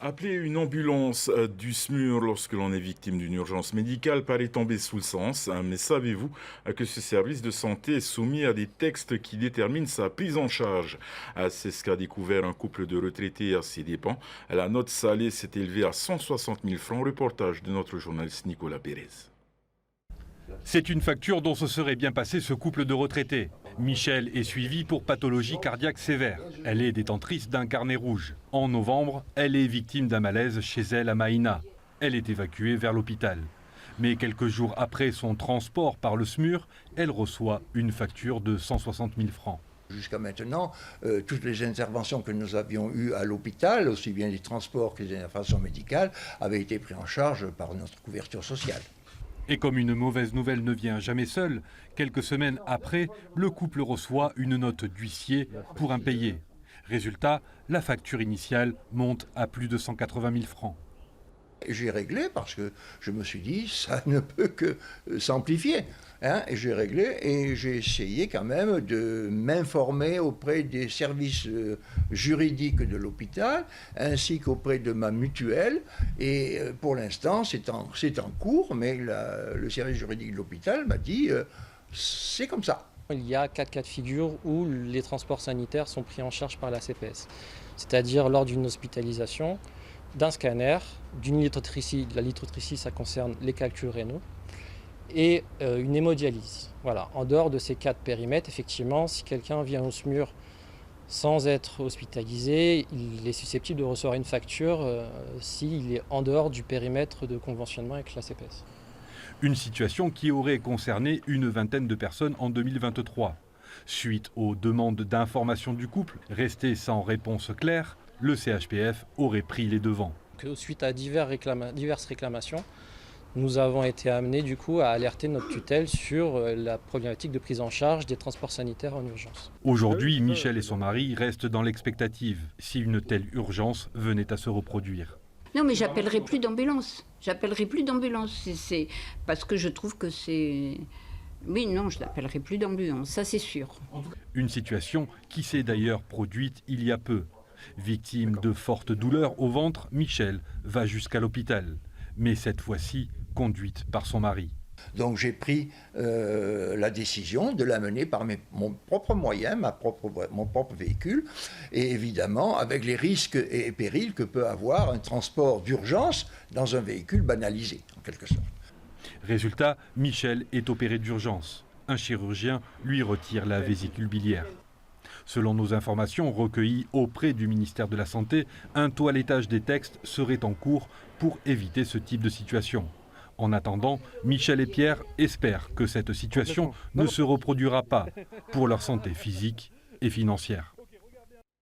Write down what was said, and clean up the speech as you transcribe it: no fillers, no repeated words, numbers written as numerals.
Appeler une ambulance du SMUR lorsque l'on est victime d'une urgence médicale paraît tomber sous le sens, hein, mais savez-vous que ce service de santé est soumis à des textes qui déterminent sa prise en charge? C'est ce qu'a découvert un couple de retraités à ses dépens. La note salée s'est élevée à 160 000 francs. Reportage de notre journaliste Nicolas Pérez. C'est une facture dont se serait bien passé ce couple de retraités. Michel est suivie pour pathologie cardiaque sévère. Elle est détentrice d'un carnet rouge. En novembre, elle est victime d'un malaise chez elle à Maïna. Elle est évacuée vers l'hôpital. Mais quelques jours après son transport par le SMUR, elle reçoit une facture de 160 000 francs. Jusqu'à maintenant, toutes les interventions que nous avions eues à l'hôpital, aussi bien les transports que les interventions médicales, avaient été prises en charge par notre couverture sociale. Et comme une mauvaise nouvelle ne vient jamais seule, quelques semaines après, le couple reçoit une note d'huissier pour impayé. Résultat, la facture initiale monte à plus de 180 000 francs. J'ai réglé parce que je me suis dit, ça ne peut que s'amplifier. Et j'ai réglé et j'ai essayé quand même de m'informer auprès des services juridiques de l'hôpital ainsi qu'auprès de ma mutuelle. Et pour l'instant, c'est en cours, mais le service juridique de l'hôpital m'a dit c'est comme ça. Il y a 4 cas de figure où les transports sanitaires sont pris en charge par la CPS. C'est-à-dire lors d'une hospitalisation, d'un scanner, d'une lithotripsie. La lithotripsie, ça concerne les calculs rénaux. Et une hémodialyse. Voilà. En dehors de ces 4 périmètres, effectivement, si quelqu'un vient au SMUR sans être hospitalisé, il est susceptible de recevoir une facture s'il est en dehors du périmètre de conventionnement avec la CPS. Une situation qui aurait concerné une vingtaine de personnes en 2023. Suite aux demandes d'information du couple, restées sans réponse claire, le CHPF aurait pris les devants. Suite à diverses réclamations, nous avons été amenés du coup à alerter notre tutelle sur la problématique de prise en charge des transports sanitaires en urgence. Aujourd'hui, Michel et son mari restent dans l'expectative si une telle urgence venait à se reproduire. Non, mais j'appellerai plus d'ambulance. J'appellerai plus d'ambulance. C'est parce que je trouve que c'est... Oui, non, je n'appellerai plus d'ambulance, ça c'est sûr. Une situation qui s'est d'ailleurs produite il y a peu. Victime de fortes douleurs au ventre, Michel va jusqu'à l'hôpital. Mais cette fois-ci, conduite par son mari. Donc j'ai pris la décision de l'amener par mon propre moyen, mon propre véhicule, et évidemment avec les risques et périls que peut avoir un transport d'urgence dans un véhicule banalisé, en quelque sorte. Résultat, Michel est opéré d'urgence. Un chirurgien lui retire la vésicule biliaire. Selon nos informations recueillies auprès du ministère de la Santé, un toilettage des textes serait en cours pour éviter ce type de situation. En attendant, Michel et Pierre espèrent que cette situation ne se reproduira pas pour leur santé physique et financière.